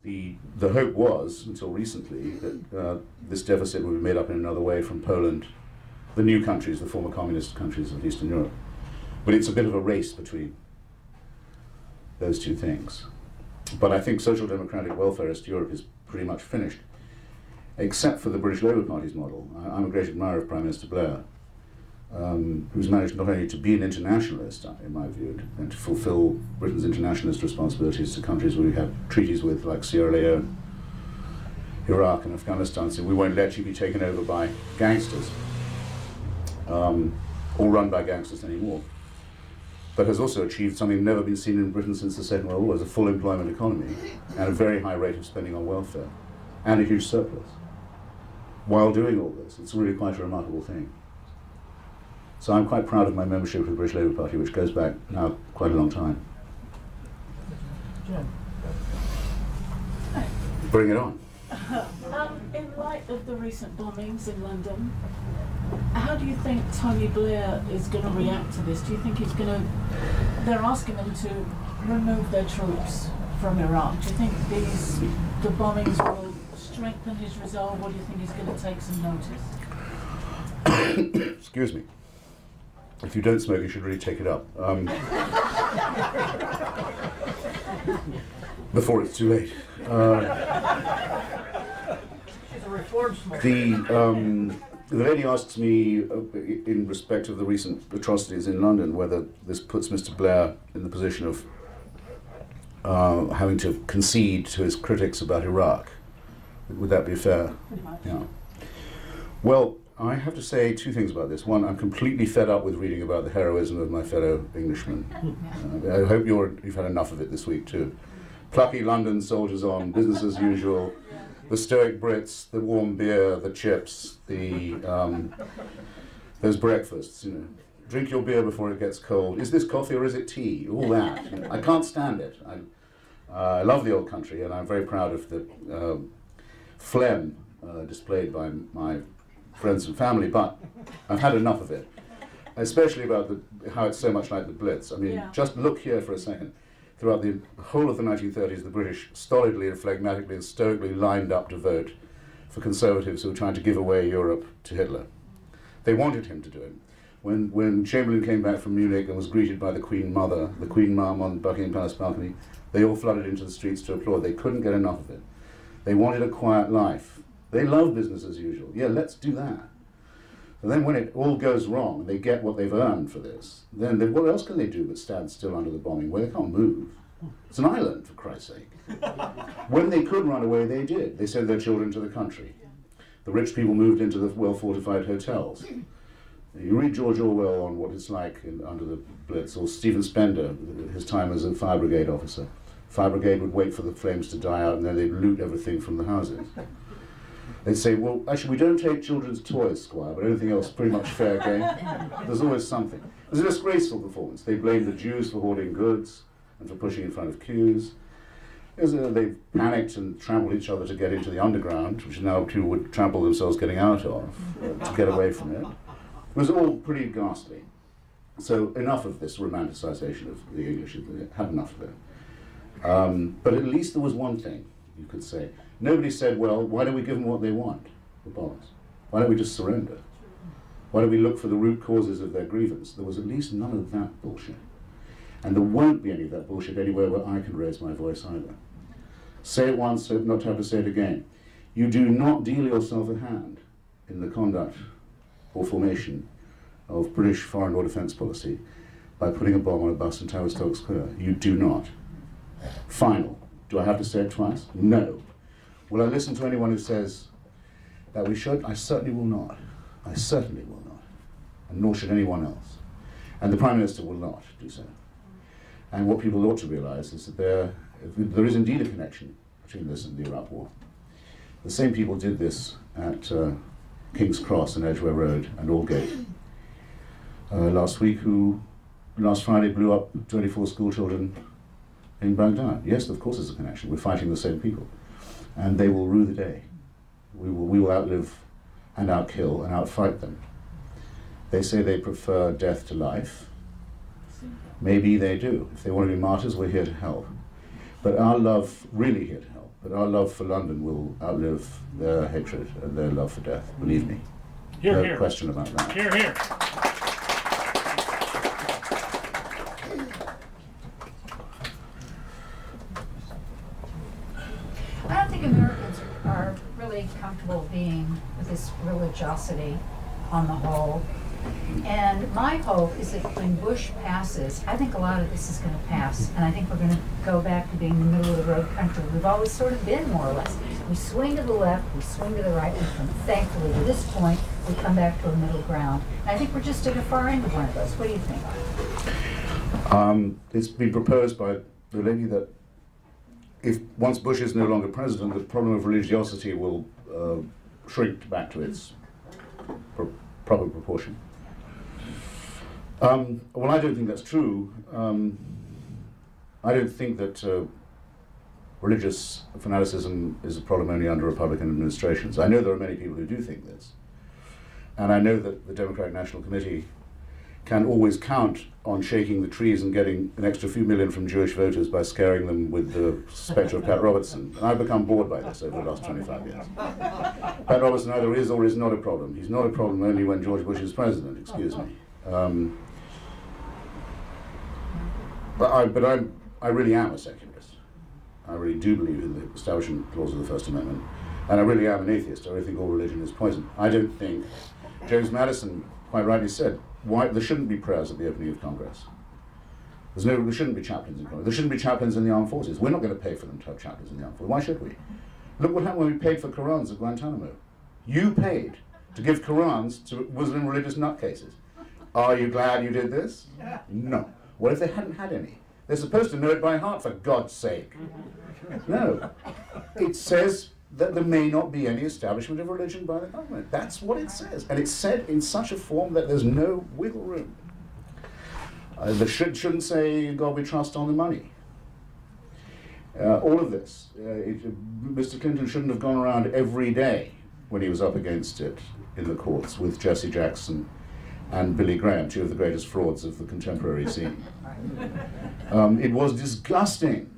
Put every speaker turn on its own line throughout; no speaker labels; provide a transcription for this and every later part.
The hope was, until recently, that this deficit would be made up in another way from Poland, the new countries, the former communist countries of Eastern Europe. But it's a bit of a race between those two things. But I think social democratic welfarist Europe is pretty much finished, except for the British Labour Party's model. I'm a great admirer of Prime Minister Blair, who's managed not only to be an internationalist, in my view, and to fulfill Britain's internationalist responsibilities to countries where we have treaties with, like Sierra Leone, Iraq and Afghanistan, so we won't let you be taken over by gangsters, or run by gangsters anymore. But has also achieved something never been seen in Britain since the Second World War, as a full employment economy and a very high rate of spending on welfare, and a huge surplus. While doing all this, it's really quite a remarkable thing. So I'm quite proud of my membership of the British Labour Party, which goes back now quite a long time. Bring it on.
In light of the recent bombings in London, how do you think Tony Blair is going to react to this? Do you think he's going to... They're asking him to remove their troops from Iraq. Do you think the bombings will strengthen his resolve, or do you think he's going to take some notice?
Excuse me. If you don't smoke, you should really take it up. Before it's too late. The lady asks me, in respect of the recent atrocities in London, whether this puts Mr. Blair in the position of having to concede to his critics about Iraq. Would that be fair? Yeah. Well, I have to say two things about this. One, I'm completely fed up with reading about the heroism of my fellow Englishmen. I hope you've had enough of it this week too. Plucky London soldiers on, business as usual, the stoic Brits, the warm beer, the chips, those breakfasts, you know. Drink your beer before it gets cold. Is this coffee or is it tea? All that. I can't stand it. I love the old country, and I'm very proud of the phlegm displayed by my friends and family, but I've had enough of it, especially about how it's so much like the Blitz. I mean, just look here for a second. Throughout the whole of the 1930s, the British stolidly and phlegmatically and stoically lined up to vote for conservatives who were trying to give away Europe to Hitler. They wanted him to do it. When Chamberlain came back from Munich and was greeted by the Queen Mother, the Queen Mum on Buckingham Palace balcony, they all flooded into the streets to applaud. They couldn't get enough of it. They wanted a quiet life. They love business as usual. Yeah, let's do that. And then when it all goes wrong, they get what they've earned for this, then what else can they do but stand still under the bombing where they can't move? It's an island, for Christ's sake. When they could run away, they did. They sent their children to the country. The rich people moved into the well-fortified hotels. You read George Orwell on what it's like under the Blitz, or Stephen Spender, his time as a fire brigade officer. Fire brigade would wait for the flames to die out and then they'd loot everything from the houses. They'd say, well, actually, we don't take children's toys, Squire, but everything else pretty much fair game. There's always something. It was a disgraceful performance. They blamed the Jews for hoarding goods and for pushing in front of queues. They panicked and trampled each other to get into the underground, which now people would trample themselves getting out of, to get away from it. It was all pretty ghastly. So enough of this romanticization of the English. Had enough of it. But at least there was one thing you could say. Nobody said, well, why don't we give them what they want, the bombers? Why don't we just surrender? Why don't we look for the root causes of their grievance? There was at least none of that bullshit. And there won't be any of that bullshit anywhere where I can raise my voice either. Say it once, so not to have to say it again. You do not deal yourself a hand in the conduct or formation of British foreign or defence policy by putting a bomb on a bus in Tavistock Square. You do not. Final. Do I have to say it twice? No. Will I listen to anyone who says that we should? I certainly will not. I certainly will not. And nor should anyone else. And the Prime Minister will not do so. And what people ought to realise is that there is indeed a connection between this and the Iraq War. The same people did this at King's Cross and Edgware Road and Aldgate last week, who last Friday blew up 24 school children in Baghdad. Yes, of course there's a connection. We're fighting the same people. And they will rue the day. We will outlive and outkill and outfight them. They say they prefer death to life. Maybe they do. If they want to be martyrs, we're here to help. But our love, really here to help, But our love for London will outlive their hatred and their love for death, believe me.
Hear,
No
hear.
question about that.
Hear, hear.
I don't think Americans are really comfortable being with this religiosity on the whole. And my hope is that when Bush passes, I think a lot of this is going to pass. And I think we're going to go back to being the middle of the road country. We've always sort of been, more or less. We swing to the left, we swing to the right, and thankfully, at this point, we come back to a middle ground. And I think we're just at the far end of one of those. What do you think?
It's been proposed by the lady that if once Bush is no longer president, the problem of religiosity will shrink back to its proper proportion. Well, I don't think that's true. I don't think that religious fanaticism is a problem only under Republican administrations. I know there are many people who do think this. And I know that the Democratic National Committee can always count on shaking the trees and getting an extra few million from Jewish voters by scaring them with the spectre of Pat Robertson. And I've become bored by this over the last 25 years. Pat Robertson either is or is not a problem. He's not a problem only when George Bush is president, excuse me. But I really am a secularist. I really do believe in the establishment clause of the First Amendment. And I really am an atheist. I really think all religion is poison. I don't think, James Madison quite rightly said, why there shouldn't be prayers at the opening of Congress. There shouldn't be chaplains in Congress. There shouldn't be chaplains in the armed forces. We're not going to pay for them to have chaplains in the armed forces. Why should we? Look what happened when we paid for Qurans at Guantanamo. You paid to give Qurans to Muslim religious nutcases. Are you glad you did this? No. What if they hadn't had any? They're supposed to know it by heart, for God's sake. No. It says that there may not be any establishment of religion by the government. That's what it says. And it's said in such a form that there's no wiggle room. They shouldn't say, God we trust on the money. All of this. Mr. Clinton shouldn't have gone around every day when he was up against it in the courts with Jesse Jackson and Billy Graham, two of the greatest frauds of the contemporary scene. It was disgusting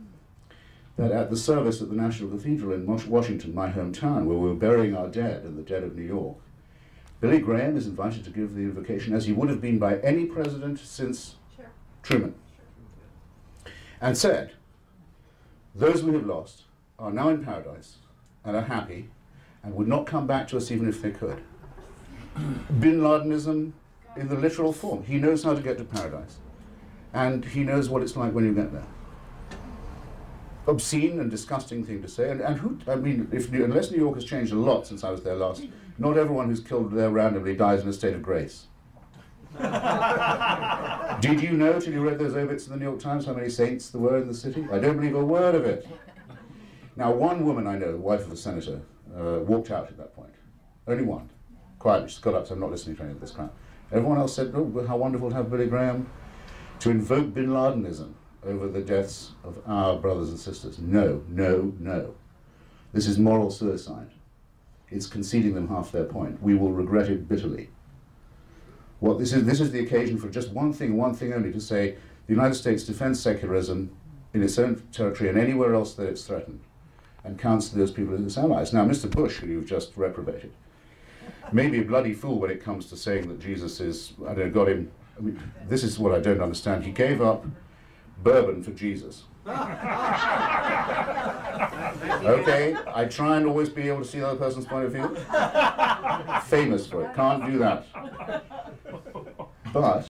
that at the service at the National Cathedral in Washington, my hometown, where we were burying our dead in the dead of New York, Billy Graham is invited to give the invocation as he would have been by any president since Truman, and said, those we have lost are now in paradise and are happy and would not come back to us even if they could. Bin Ladenism in the literal form. He knows how to get to paradise, and he knows what it's like when you get there. Obscene and disgusting thing to say, and who, I mean, unless New York has changed a lot since I was there last, not everyone who's killed there randomly dies in a state of grace. Did you know, till you read those obits in the New York Times, how many saints there were in the city? I don't believe a word of it. Now, one woman I know, the wife of a senator, walked out at that point. Only one. Quietly, she got up, so I'm not listening to any of this crap. Everyone else said, oh, how wonderful to have Billy Graham to invoke Bin Ladenism over the deaths of our brothers and sisters. No, no, no. This is moral suicide. It's conceding them half their point. We will regret it bitterly. What this is the occasion for just one thing only, to say the United States defends secularism in its own territory and anywhere else that it's threatened, and counts those people as its allies. Now, Mr. Bush, who you've just reprobated, may be a bloody fool when it comes to saying that Jesus is, I don't know, got him, I mean, this is what I don't understand. He gave up bourbon for Jesus. Okay, I try and always be able to see the other person's point of view. Famous for it, can't do that. But